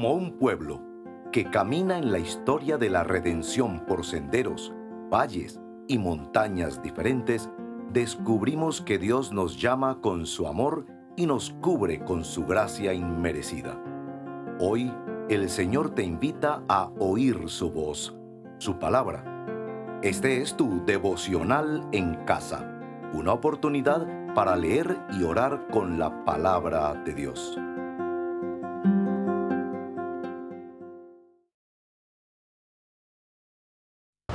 Como un pueblo que camina en la historia de la redención por senderos, valles y montañas diferentes, descubrimos que Dios nos llama con su amor y nos cubre con su gracia inmerecida. Hoy, el Señor te invita a oír su voz, su palabra. Este es tu devocional en casa, una oportunidad para leer y orar con la palabra de Dios.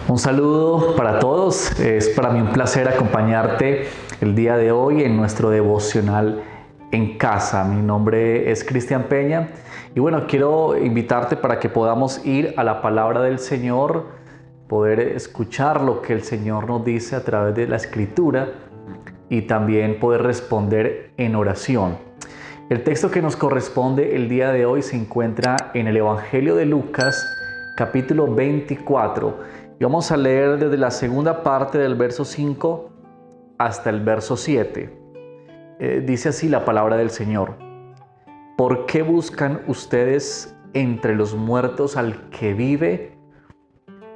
Un saludo para todos. Es para mí un placer acompañarte el día de hoy en nuestro devocional en casa. Mi nombre es Cristian Peña y bueno, quiero invitarte para que podamos ir a la palabra del Señor, poder escuchar lo que el Señor nos dice a través de la Escritura y también poder responder en oración. El texto que nos corresponde el día de hoy se encuentra en el Evangelio de Lucas, capítulo 24. Y vamos a leer desde la segunda parte del verso 5 hasta el verso 7. Dice así la palabra del Señor. ¿Por qué buscan ustedes entre los muertos al que vive?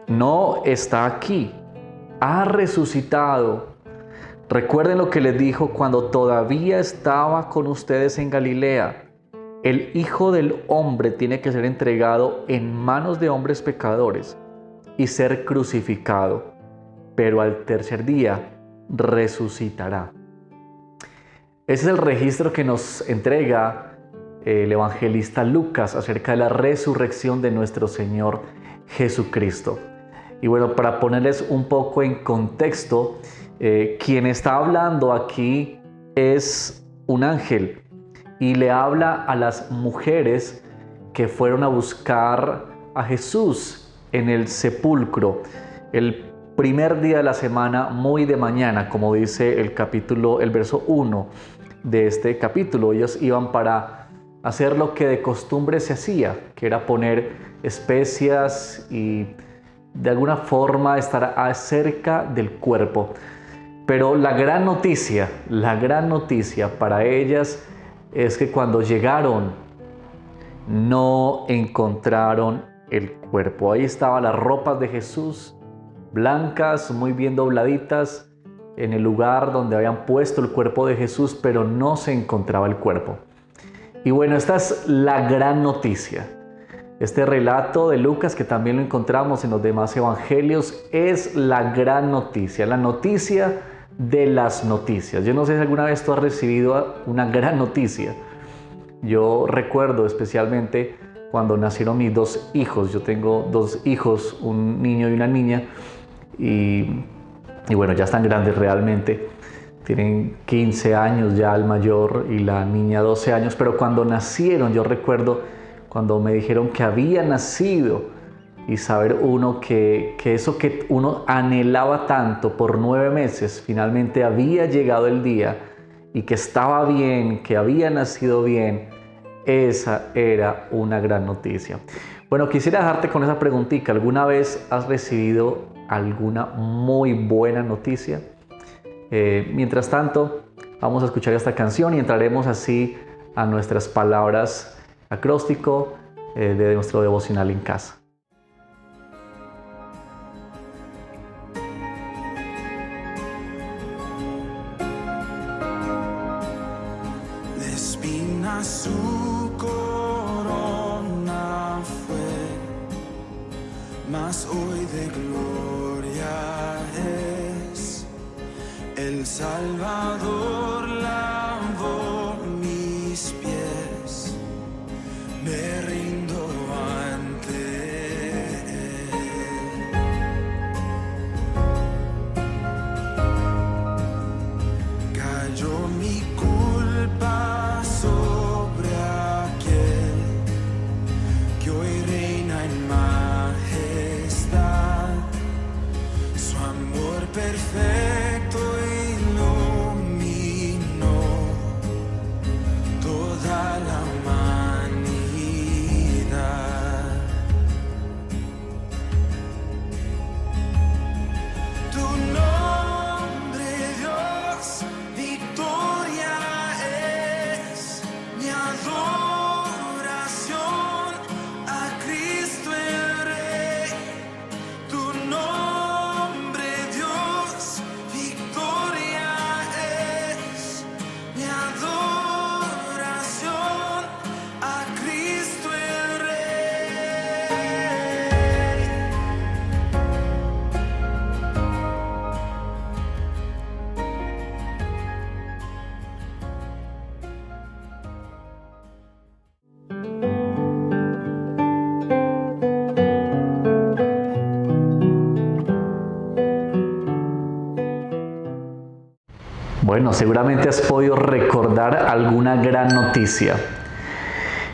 No está aquí, ha resucitado. Recuerden lo que les dijo cuando todavía estaba con ustedes en Galilea. El Hijo del Hombre tiene que ser entregado en manos de hombres pecadores y ser crucificado, pero al tercer día resucitará. Ese es el registro que nos entrega el evangelista Lucas acerca de la resurrección de nuestro Señor Jesucristo. Y bueno, para ponerles un poco en contexto, quien está hablando aquí es un ángel y le habla a las mujeres que fueron a buscar a Jesús en el sepulcro, el primer día de la semana, muy de mañana, como dice el verso 1 de este capítulo. Ellos iban para hacer lo que de costumbre se hacía, que era poner especias y de alguna forma estar cerca del cuerpo. Pero la gran noticia para ellas es que cuando llegaron no encontraron el cuerpo. Ahí estaban las ropas de Jesús, blancas, muy bien dobladitas, en el lugar donde habían puesto el cuerpo de Jesús, pero no se encontraba el cuerpo. Y bueno, esta es la gran noticia. Este relato de Lucas, que también lo encontramos en los demás evangelios, es la gran noticia, la noticia de las noticias. Yo no sé si alguna vez tú has recibido una gran noticia. Yo recuerdo especialmente cuando nacieron mis dos hijos. Yo tengo dos hijos, un niño y una niña, y bueno, ya están grandes realmente. Tienen 15 años ya el mayor y la niña 12 años, pero cuando nacieron, yo recuerdo cuando me dijeron que había nacido y saber uno que eso que uno anhelaba tanto por 9 meses, finalmente había llegado el día y que estaba bien, que había nacido bien. Esa era una gran noticia. Bueno, quisiera dejarte con esa preguntita. ¿Alguna vez has recibido alguna muy buena noticia? Mientras tanto, vamos a escuchar esta canción y entraremos así a nuestras palabras acróstico de nuestro devocional en casa. Su corona fue, mas hoy de gloria es. El Salvador lavó mis pies, me rindo ante él. Cayó mi culpa sobre aquel que hoy reina en majestad. Su amor perfecto iluminó toda la humanidad. Tu nombre, Dios, victoria es mi adoración. Bueno, seguramente has podido recordar alguna gran noticia.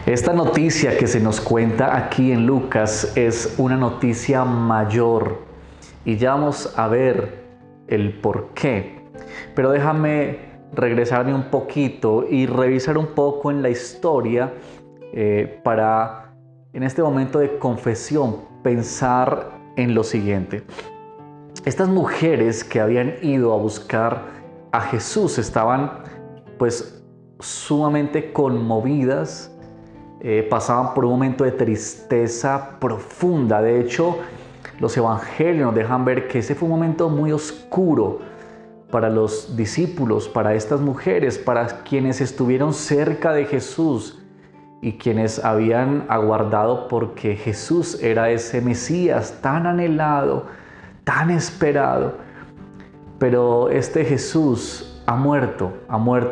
Esta noticia que se nos cuenta aquí en Lucas es una noticia mayor y ya vamos a ver el por qué. Pero déjame regresarme un poquito y revisar un poco en la historia para, en este momento de confesión, pensar en lo siguiente. Estas mujeres que habían ido a buscar a Jesús estaban pues sumamente conmovidas, pasaban por un momento de tristeza profunda. De hecho, los evangelios nos dejan ver que ese fue un momento muy oscuro para los discípulos, para estas mujeres, para quienes estuvieron cerca de Jesús y quienes habían aguardado porque Jesús era ese Mesías tan anhelado, tan esperado. Pero este Jesús ha muerto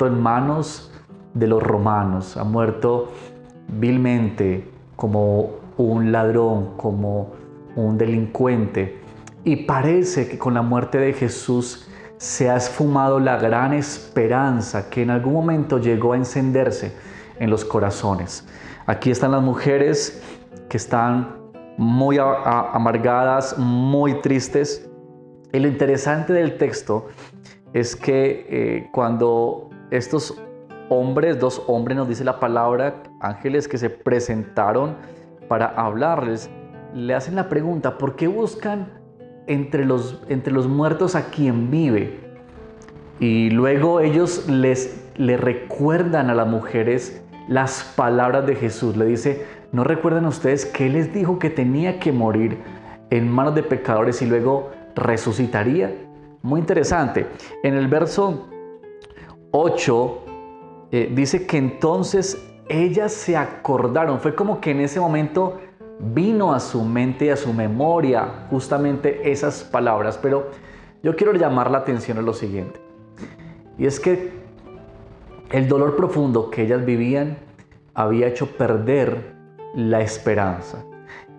en manos de los romanos, ha muerto vilmente como un ladrón, como un delincuente. Y parece que con la muerte de Jesús se ha esfumado la gran esperanza que en algún momento llegó a encenderse en los corazones. Aquí están las mujeres que están muy amargadas, muy tristes. Y lo interesante del texto es que cuando estos hombres, dos hombres, nos dice la palabra, ángeles que se presentaron para hablarles, le hacen la pregunta: ¿por qué buscan entre los muertos a quien vive? Y luego ellos le recuerdan a las mujeres las palabras de Jesús. Le dice: ¿no recuerdan ustedes que Él les dijo que tenía que morir en manos de pecadores y luego resucitaría? Muy interesante. En el verso 8 dice que entonces ellas se acordaron. Fue como que en ese momento vino a su mente y a su memoria justamente esas palabras. Pero yo quiero llamar la atención a lo siguiente. Y es que el dolor profundo que ellas vivían había hecho perder la esperanza.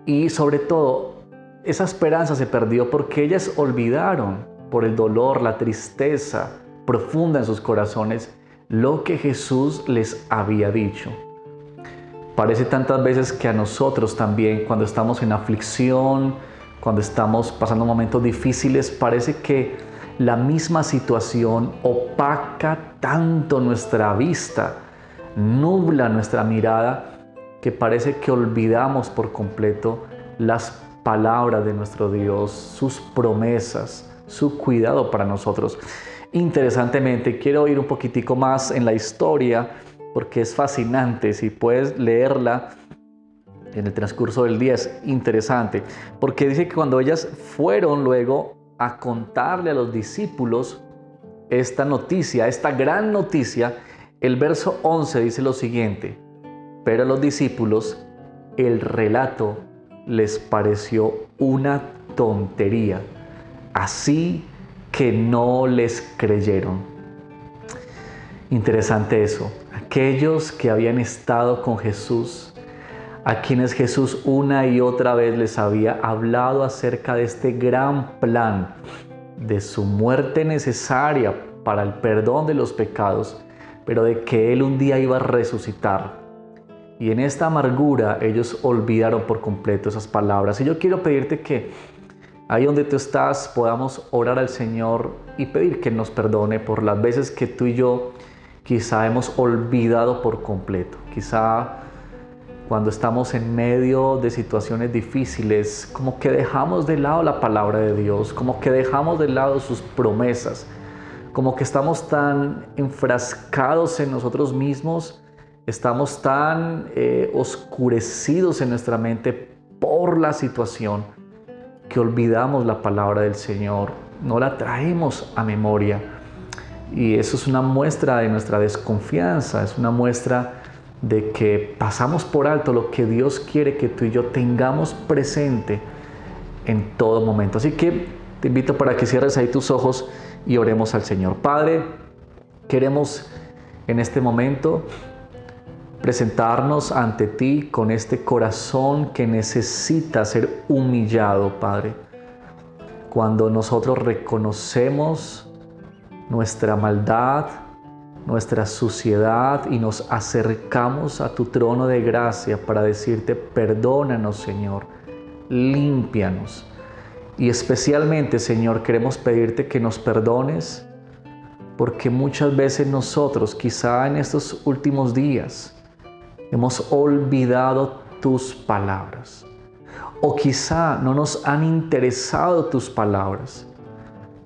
Y sobre todo, esa esperanza se perdió porque ellas olvidaron, por el dolor, la tristeza profunda en sus corazones, lo que Jesús les había dicho. Parece tantas veces que a nosotros también, cuando estamos en aflicción, cuando estamos pasando momentos difíciles, parece que la misma situación opaca tanto nuestra vista, nubla nuestra mirada, que parece que olvidamos por completo las palabras de nuestro Dios, sus promesas, su cuidado para nosotros. Interesantemente, quiero ir un poquitico más en la historia porque es fascinante. Si puedes leerla en el transcurso del día, es interesante, porque dice que cuando ellas fueron luego a contarle a los discípulos esta noticia, esta gran noticia, el verso 11 dice lo siguiente: pero a los discípulos el relato les pareció una tontería, así que no les creyeron. Interesante eso. Aquellos que habían estado con Jesús, a quienes Jesús una y otra vez les había hablado acerca de este gran plan, de su muerte necesaria para el perdón de los pecados, pero de que Él un día iba a resucitar. Y en esta amargura ellos olvidaron por completo esas palabras. Y yo quiero pedirte que ahí donde tú estás podamos orar al Señor y pedir que nos perdone por las veces que tú y yo quizá hemos olvidado por completo. Quizá cuando estamos en medio de situaciones difíciles, como que dejamos de lado la palabra de Dios, como que dejamos de lado sus promesas, como que estamos tan enfrascados en nosotros mismos, estamos tan oscurecidos en nuestra mente por la situación que olvidamos la palabra del Señor, no la traemos a memoria. Y eso es una muestra de nuestra desconfianza, es una muestra de que pasamos por alto lo que Dios quiere que tú y yo tengamos presente en todo momento. Así que te invito para que cierres ahí tus ojos y oremos al Señor. Padre, queremos en este momento presentarnos ante ti con este corazón que necesita ser humillado, Padre. Cuando nosotros reconocemos nuestra maldad, nuestra suciedad y nos acercamos a tu trono de gracia para decirte: perdónanos, Señor, límpianos. Y especialmente, Señor, queremos pedirte que nos perdones porque muchas veces nosotros, quizá en estos últimos días, hemos olvidado tus palabras. O quizá no nos han interesado tus palabras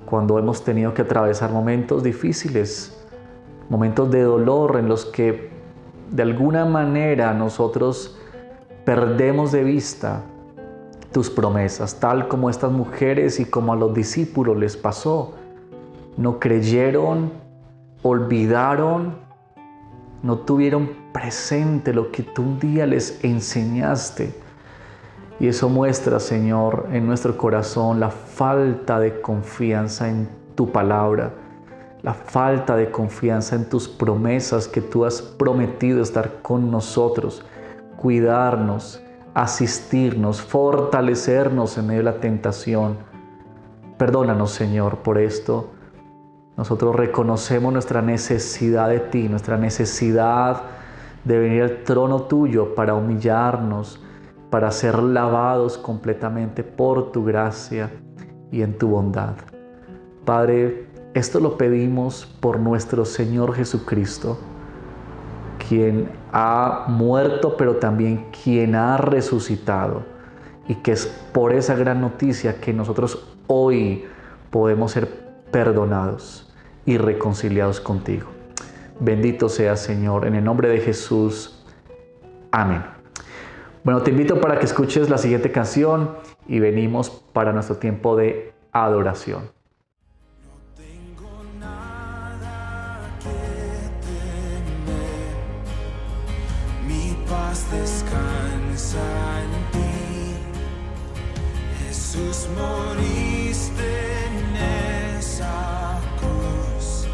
cuando hemos tenido que atravesar momentos difíciles, momentos de dolor en los que de alguna manera nosotros perdemos de vista tus promesas, tal como estas mujeres y como a los discípulos les pasó. No creyeron, olvidaron, no tuvieron presente lo que tú un día les enseñaste. Y eso muestra, Señor, en nuestro corazón la falta de confianza en tu palabra, la falta de confianza en tus promesas que tú has prometido estar con nosotros, cuidarnos, asistirnos, fortalecernos en medio de la tentación. Perdónanos, Señor, por esto. Nosotros reconocemos nuestra necesidad de ti, nuestra necesidad de venir al trono tuyo para humillarnos, para ser lavados completamente por tu gracia y en tu bondad. Padre, esto lo pedimos por nuestro Señor Jesucristo, quien ha muerto, pero también quien ha resucitado, y que es por esa gran noticia que nosotros hoy podemos ser perdonados y reconciliados contigo. Bendito sea, Señor, en el nombre de Jesús. Amén. Bueno, te invito para que escuches la siguiente canción y venimos para nuestro tiempo de adoración. Descansa en ti, Jesús, moriste en esa cruz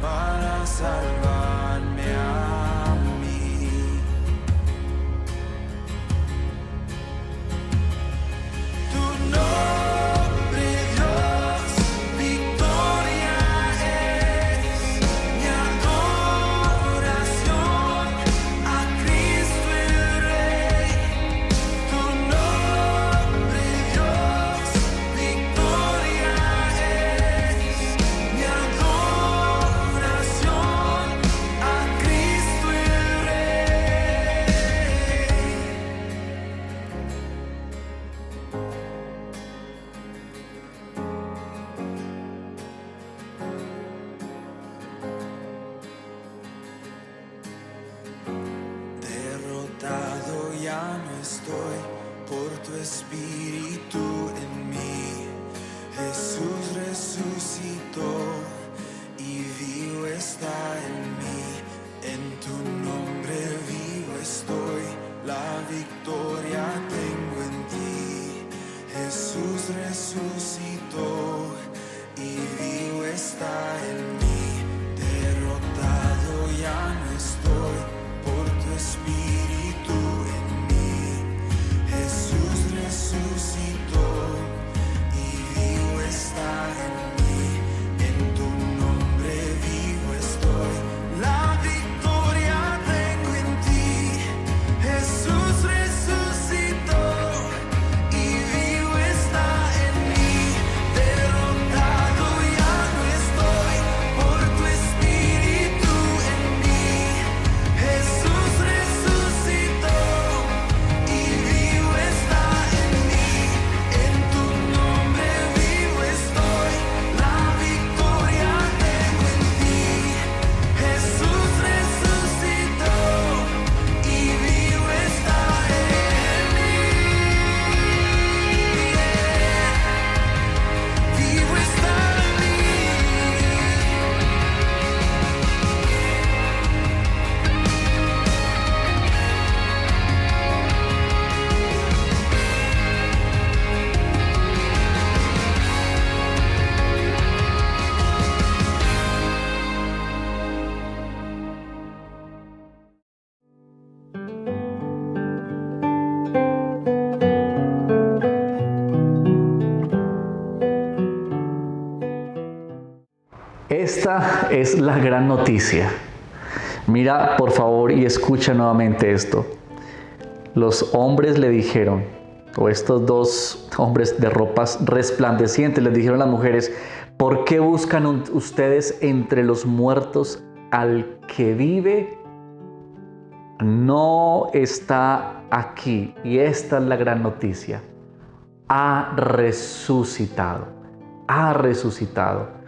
para salvarme a mí. Tu nombre, Dios, victoria es mi adoración. Ya no estoy por tu espíritu en mí. Jesús resucitó y vivo está en mí. En tu nombre vivo estoy, la victoria tengo en ti. Jesús resucitó y vivo está en mí. Derrotado ya no estoy por tu espíritu en mí. Jesús resucitó y vivo está en mí. En tu nombre vivo estoy, Esta es la gran noticia. Mira, por favor, y escucha nuevamente esto. Los hombres le dijeron, o estos dos hombres de ropas resplandecientes les dijeron a las mujeres: ¿por qué buscan ustedes entre los muertos al que vive? No está aquí. Y esta es la gran noticia. Ha resucitado. Ha resucitado.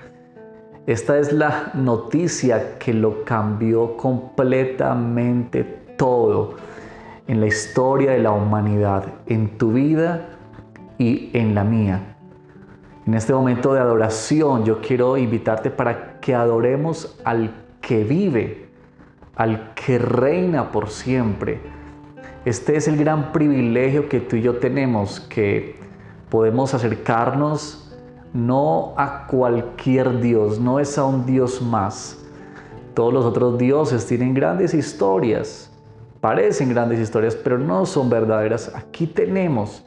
Esta es la noticia que lo cambió completamente todo en la historia de la humanidad, en tu vida y en la mía. En este momento de adoración, yo quiero invitarte para que adoremos al que vive, al que reina por siempre. Este es el gran privilegio que tú y yo tenemos, que podemos acercarnos no a cualquier Dios, no es a un Dios más. Todos los otros dioses tienen grandes historias, parecen grandes historias, pero no son verdaderas. Aquí tenemos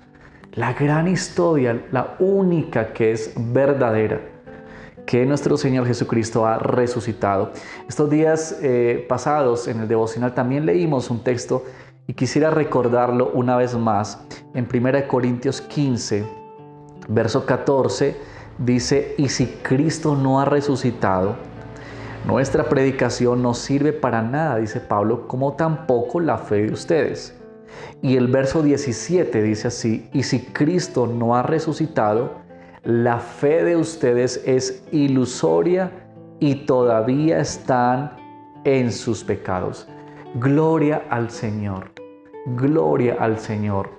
la gran historia, la única que es verdadera, que nuestro Señor Jesucristo ha resucitado. Estos días pasados en el devocional también leímos un texto y quisiera recordarlo una vez más. En 1 Corintios 15, verso 14, dice: y si Cristo no ha resucitado, nuestra predicación no sirve para nada, dice Pablo, como tampoco la fe de ustedes. Y el verso 17 dice así: y si Cristo no ha resucitado, la fe de ustedes es ilusoria y todavía están en sus pecados. Gloria al Señor, gloria al Señor,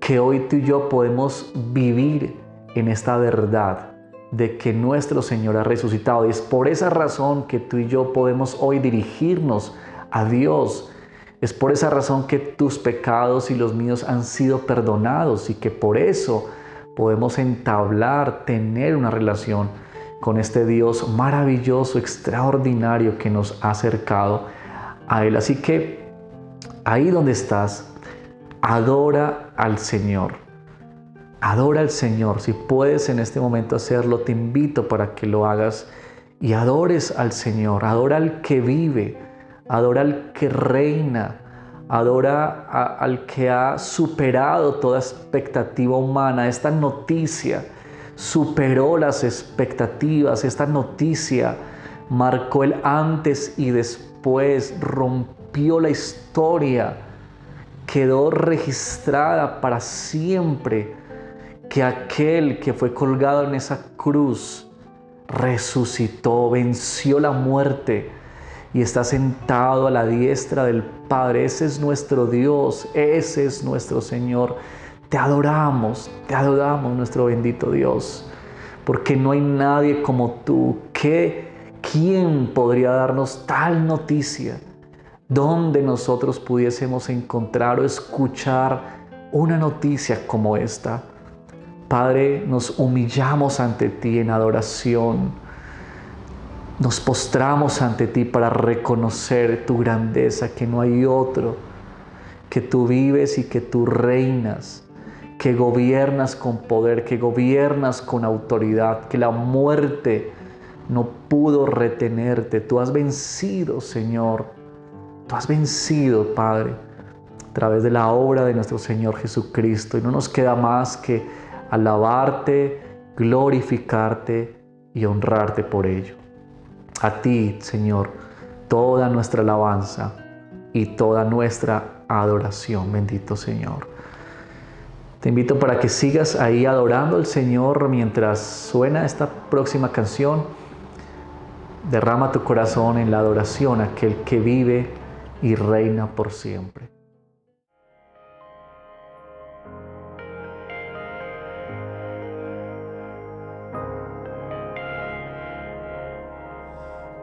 que hoy tú y yo podemos vivir en esta verdad de que nuestro Señor ha resucitado. Y es por esa razón que tú y yo podemos hoy dirigirnos a Dios. Es por esa razón que tus pecados y los míos han sido perdonados y que por eso podemos entablar, tener una relación con este Dios maravilloso, extraordinario que nos ha acercado a Él. Así que ahí donde estás, adora al Señor. Adora al Señor. Si puedes en este momento hacerlo, te invito para que lo hagas y adores al Señor. Adora al que vive, adora al que reina, adora al que ha superado toda expectativa humana. Esta noticia superó las expectativas. Esta noticia marcó el antes y después, rompió la historia, quedó registrada para siempre, que aquel que fue colgado en esa cruz resucitó, venció la muerte y está sentado a la diestra del Padre. Ese es nuestro Dios, ese es nuestro Señor. Te adoramos, nuestro bendito Dios, porque no hay nadie como tú. ¿Quién podría darnos tal noticia donde nosotros pudiésemos encontrar o escuchar una noticia como esta? Padre, nos humillamos ante ti en adoración. Nos postramos ante ti para reconocer tu grandeza, que no hay otro, que tú vives y que tú reinas, que gobiernas con poder, que gobiernas con autoridad, que la muerte no pudo retenerte. Tú has vencido, Señor. Tú has vencido, Padre, a través de la obra de nuestro Señor Jesucristo. Y no nos queda más que alabarte, glorificarte y honrarte por ello. A ti, Señor, toda nuestra alabanza y toda nuestra adoración, bendito Señor. Te invito para que sigas ahí adorando al Señor mientras suena esta próxima canción. Derrama tu corazón en la adoración a aquel que vive y reina por siempre.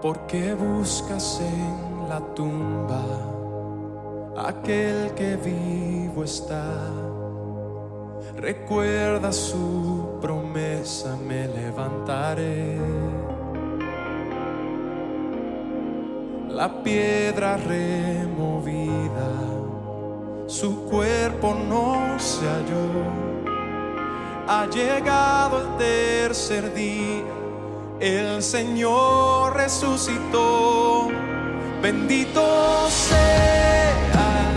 ¿Por qué buscas en la tumba aquel que vivo está? Recuerda su promesa, me levantaré. La piedra removida, su cuerpo no se halló. Ha llegado el tercer día, el Señor resucitó. Bendito sea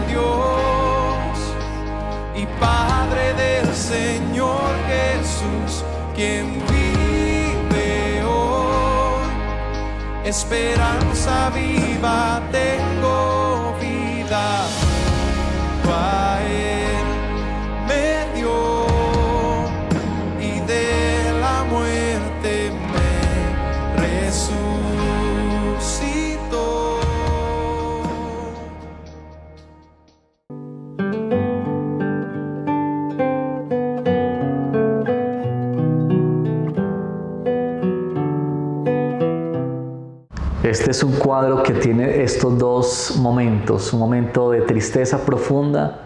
Dios y Padre del Señor Jesús, quien vive hoy. Esperanza viva, tengo vida, a Él me dio y de la muerte me resucitó. Este es un cuadro que tiene estos dos momentos, un momento de tristeza profunda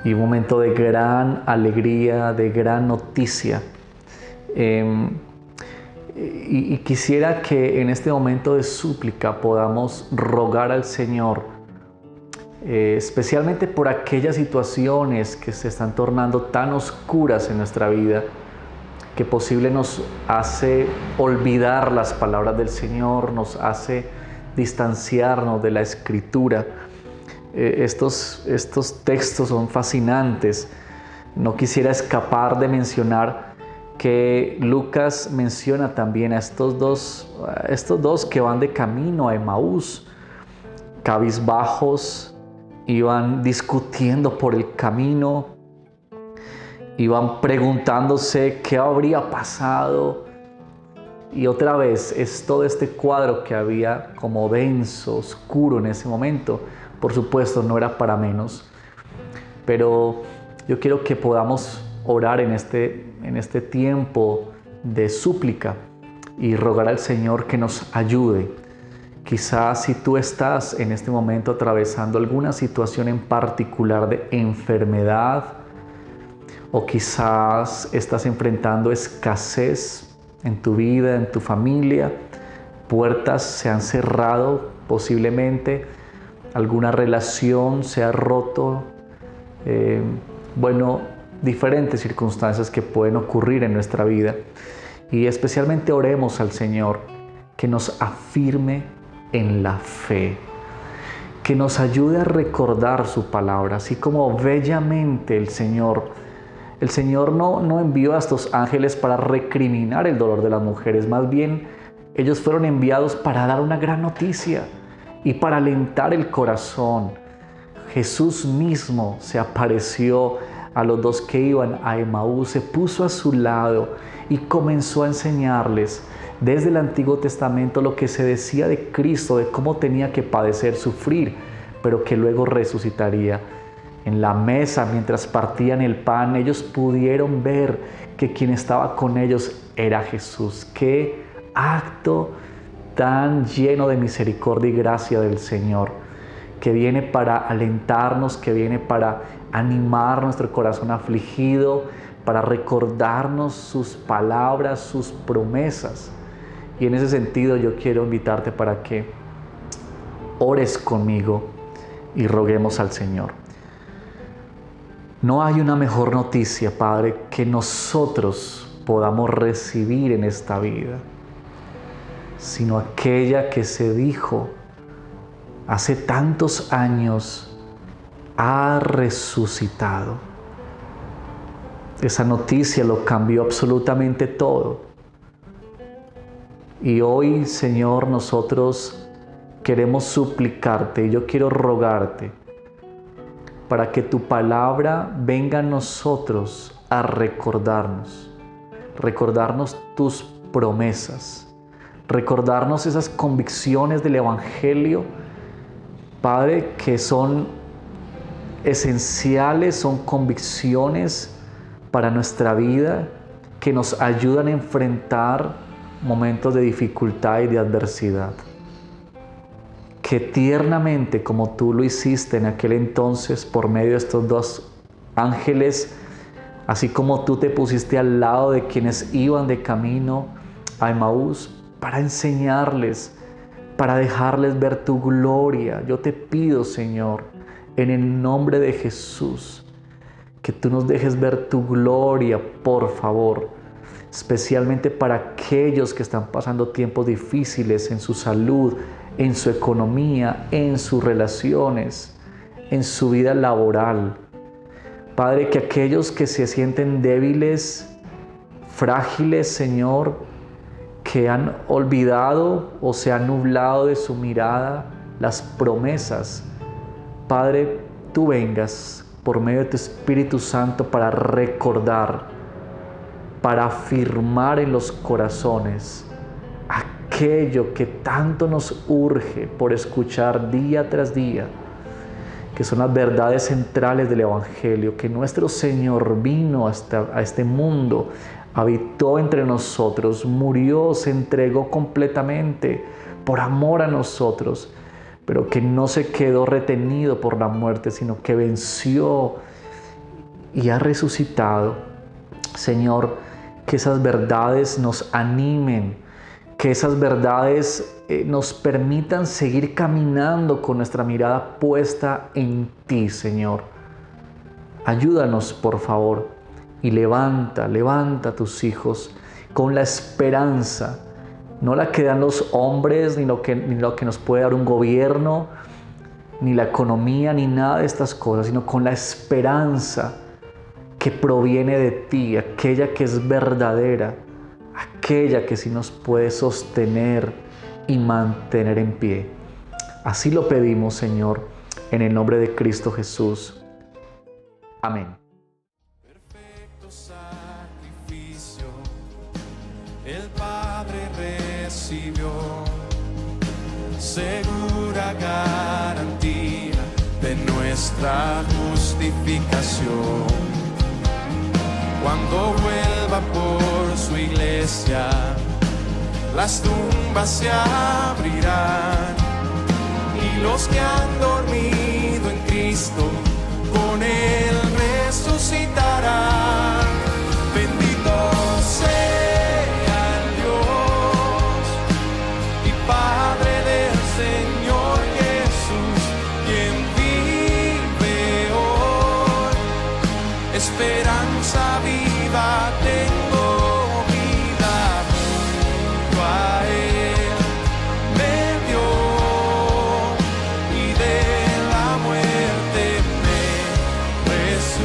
y un momento de gran alegría, de gran noticia. Y quisiera que en este momento de súplica podamos rogar al Señor, especialmente por aquellas situaciones que se están tornando tan oscuras en nuestra vida, que posible nos hace olvidar las palabras del Señor, nos hace distanciarnos de la Escritura. Estos textos son fascinantes. No quisiera escapar de mencionar que Lucas menciona también a estos dos que van de camino a Emaús, cabizbajos, iban discutiendo por el camino, iban preguntándose qué habría pasado. Y otra vez es todo este cuadro que había como denso, oscuro en ese momento. Por supuesto, no era para menos. Pero yo quiero que podamos orar en este tiempo de súplica y rogar al Señor que nos ayude. Quizás si tú estás en este momento atravesando alguna situación en particular de enfermedad, o quizás estás enfrentando escasez en tu vida, en tu familia, puertas se han cerrado posiblemente, alguna relación se ha roto, diferentes circunstancias que pueden ocurrir en nuestra vida. Y especialmente oremos al Señor que nos afirme en la fe, que nos ayude a recordar su palabra, así como bellamente el Señor no envió a estos ángeles para recriminar el dolor de las mujeres, más bien ellos fueron enviados para dar una gran noticia y para alentar el corazón. Jesús mismo se apareció a los dos que iban a Emaús, se puso a su lado y comenzó a enseñarles desde el Antiguo Testamento lo que se decía de Cristo, de cómo tenía que padecer, sufrir, pero que luego resucitaría. En la mesa, mientras partían el pan, ellos pudieron ver que quien estaba con ellos era Jesús. ¡Qué acto tan lleno de misericordia y gracia del Señor! Que viene para alentarnos, que viene para animar nuestro corazón afligido, para recordarnos sus palabras, sus promesas. Y en ese sentido yo quiero invitarte para que ores conmigo y roguemos al Señor. No hay una mejor noticia, Padre, que nosotros podamos recibir en esta vida, sino aquella que se dijo hace tantos años, ha resucitado. Esa noticia lo cambió absolutamente todo. Y hoy, Señor, nosotros queremos suplicarte, y yo quiero rogarte, para que tu palabra venga a nosotros a recordarnos tus promesas, recordarnos esas convicciones del Evangelio, Padre, que son esenciales, son convicciones para nuestra vida, que nos ayudan a enfrentar momentos de dificultad y de adversidad. Que tiernamente, como tú lo hiciste en aquel entonces por medio de estos dos ángeles, así como tú te pusiste al lado de quienes iban de camino a Emaús para enseñarles, para dejarles ver tu gloria, yo te pido, Señor, en el nombre de Jesús, que tú nos dejes ver tu gloria, por favor, especialmente para aquellos que están pasando tiempos difíciles en su salud, en su economía, en sus relaciones, en su vida laboral. Padre, que aquellos que se sienten débiles, frágiles, Señor, que han olvidado o se han nublado de su mirada las promesas, Padre, tú vengas por medio de tu Espíritu Santo para recordar, para afirmar en los corazones aquello que tanto nos urge por escuchar día tras día, que son las verdades centrales del Evangelio, que nuestro Señor vino a este mundo, habitó entre nosotros, murió, se entregó completamente por amor a nosotros, pero que no se quedó retenido por la muerte, sino que venció y ha resucitado. Señor, que esas verdades nos animen, que esas verdades nos permitan seguir caminando con nuestra mirada puesta en ti, Señor. Ayúdanos, por favor, y levanta a tus hijos con la esperanza, no la que dan los hombres, ni lo que nos puede dar un gobierno, ni la economía, ni nada de estas cosas, sino con la esperanza que proviene de ti, aquella que es verdadera, aquella que sí nos puede sostener y mantener en pie. Así lo pedimos, Señor, en el nombre de Cristo Jesús. Amén. Perfecto sacrificio, el Padre recibió, segura garantía de nuestra justificación. Cuando vuelva por su iglesia, las tumbas se abrirán y los que han dormido en Cristo con Él resucitarán. Bendito sea el Dios y Padre del Señor Jesús, quien vive hoy. Esperanza viva tengo, vida junto a Él me dio y de la muerte me resucitó.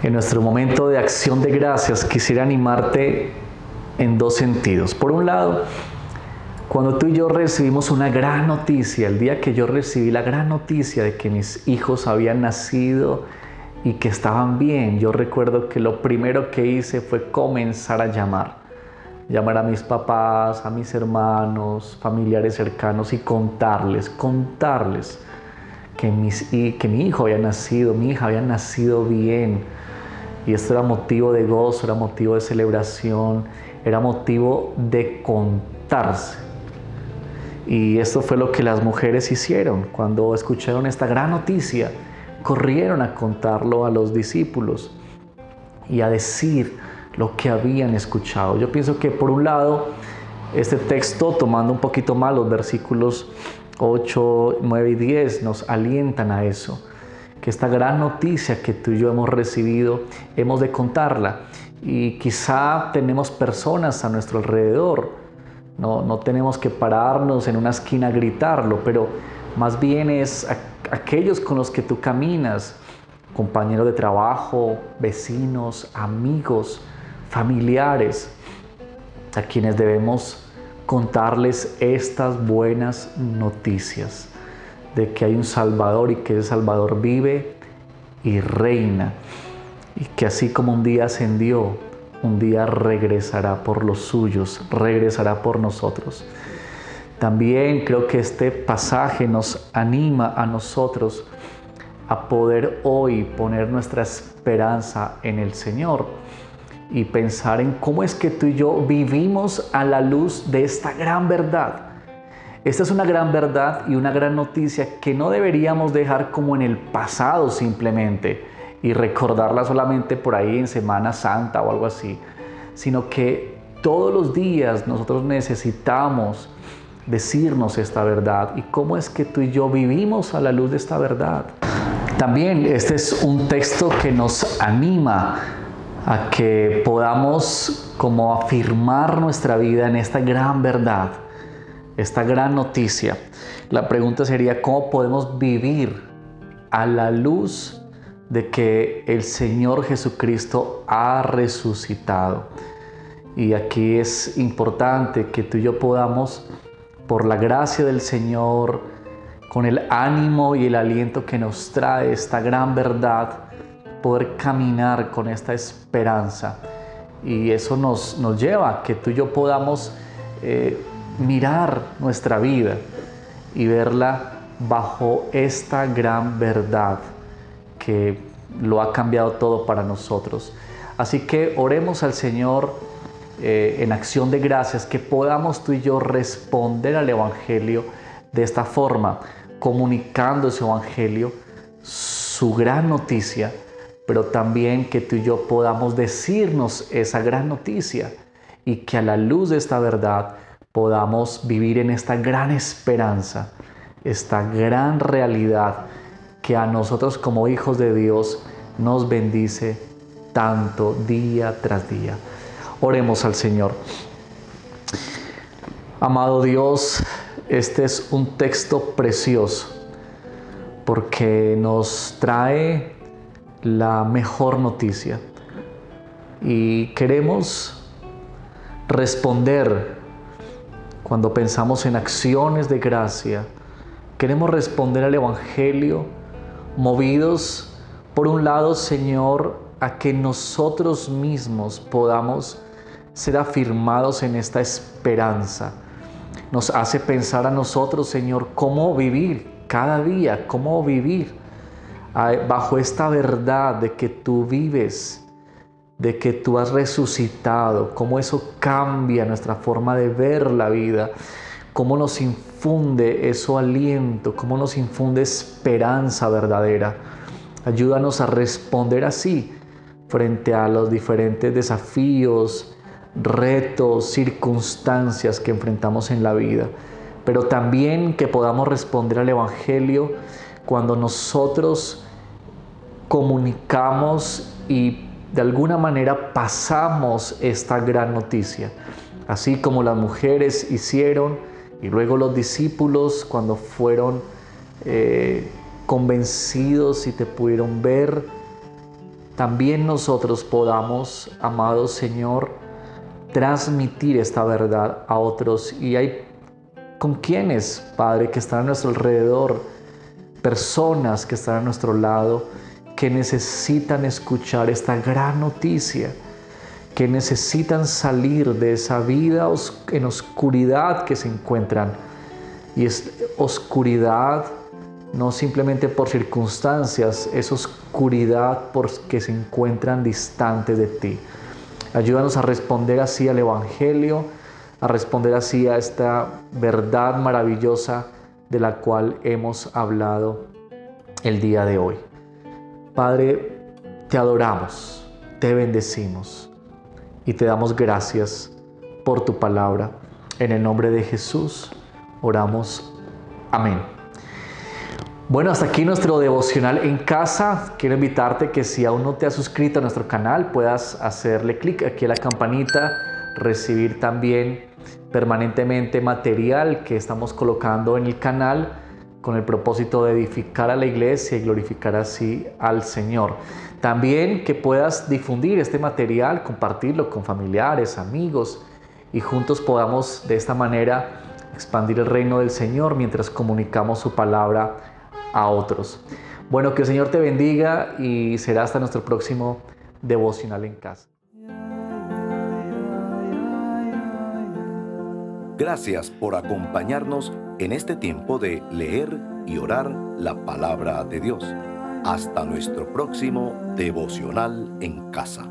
En nuestro momento de acción de gracias quisiera animarte en dos sentidos. Por un lado, cuando tú y yo recibimos una gran noticia, el día que yo recibí la gran noticia de que mis hijos habían nacido y que estaban bien, yo recuerdo que lo primero que hice fue comenzar a llamar a mis papás, a mis hermanos, familiares cercanos y contarles que mi hijo había nacido, mi hija había nacido bien. Y esto era motivo de gozo, era motivo de celebración, era motivo de contarse. Y esto fue lo que las mujeres hicieron. Cuando escucharon esta gran noticia, corrieron a contarlo a los discípulos y a decir lo que habían escuchado. Yo pienso que por un lado, este texto, tomando un poquito más los versículos 8, 9 y 10, nos alientan a eso. Que esta gran noticia que tú y yo hemos recibido, hemos de contarla. Y quizá tenemos personas a nuestro alrededor. No tenemos que pararnos en una esquina a gritarlo, pero más bien es aquellos con los que tú caminas, compañeros de trabajo, vecinos, amigos, familiares, a quienes debemos contarles estas buenas noticias de que hay un Salvador y que ese Salvador vive y reina, y que así como un día ascendió, un día regresará por los suyos, regresará por nosotros. También creo que este pasaje nos anima a nosotros a poder hoy poner nuestra esperanza en el Señor y pensar en cómo es que tú y yo vivimos a la luz de esta gran verdad. Esta es una gran verdad y una gran noticia que no deberíamos dejar como en el pasado simplemente. y recordarla solamente por ahí en Semana Santa o algo así, sino que todos los días nosotros necesitamos decirnos esta verdad. ¿Y cómo es que tú y yo vivimos a la luz de esta verdad? También este es un texto que nos anima a que podamos como afirmar nuestra vida en esta gran verdad, esta gran noticia. La pregunta sería, ¿cómo podemos vivir a la luz de que el Señor Jesucristo ha resucitado? Y aquí es importante que tú y yo podamos, por la gracia del Señor, con el ánimo y el aliento que nos trae esta gran verdad, poder caminar con esta esperanza. Y eso nos lleva a que tú y yo podamos mirar nuestra vida y verla bajo esta gran verdad que lo ha cambiado todo para nosotros. Así que oremos al Señor en acción de gracias, que podamos tú y yo responder al Evangelio de esta forma, comunicando ese Evangelio, su gran noticia, pero también que tú y yo podamos decirnos esa gran noticia y que a la luz de esta verdad podamos vivir en esta gran esperanza, esta gran realidad que a nosotros como hijos de Dios nos bendice tanto día tras día. Oremos al Señor. Amado Dios, este es un texto precioso porque nos trae la mejor noticia y queremos responder cuando pensamos en acciones de gracia. Queremos responder al Evangelio movidos, por un lado, Señor, a que nosotros mismos podamos ser afirmados en esta esperanza. Nos hace pensar a nosotros, Señor, cómo vivir cada día, cómo vivir bajo esta verdad de que tú vives, de que tú has resucitado, cómo eso cambia nuestra forma de ver la vida, cómo nos infunde eso aliento, cómo nos infunde esperanza verdadera. Ayúdanos a responder así frente a los diferentes desafíos, retos, circunstancias que enfrentamos en la vida, pero también que podamos responder al Evangelio cuando nosotros comunicamos y de alguna manera pasamos esta gran noticia, así como las mujeres hicieron y luego los discípulos cuando fueron convencidos y te pudieron ver. También nosotros podamos, amado Señor, transmitir esta verdad a otros. Y hay con quienes, Padre, que están a nuestro alrededor, personas que están a nuestro lado, que necesitan escuchar esta gran noticia, que necesitan salir de esa vida en oscuridad que se encuentran. Y es oscuridad no simplemente por circunstancias, es oscuridad porque se encuentran distantes de ti. Ayúdanos a responder así al Evangelio, a responder así a esta verdad maravillosa de la cual hemos hablado el día de hoy. Padre, te adoramos, te bendecimos y te damos gracias por tu palabra. En el nombre de Jesús oramos. Amén. Bueno, hasta aquí nuestro devocional en casa. Quiero invitarte que si aún no te has suscrito a nuestro canal, puedas hacerle clic aquí a la campanita, recibir también permanentemente material que estamos colocando en el canal con el propósito de edificar a la iglesia y glorificar así al Señor. También que puedas difundir este material, compartirlo con familiares, amigos y juntos podamos de esta manera expandir el reino del Señor mientras comunicamos su palabra a otros. Bueno, que el Señor te bendiga y será hasta nuestro próximo devocional en casa. Gracias por acompañarnos en este tiempo de leer y orar la palabra de Dios. Hasta nuestro próximo devocional en casa.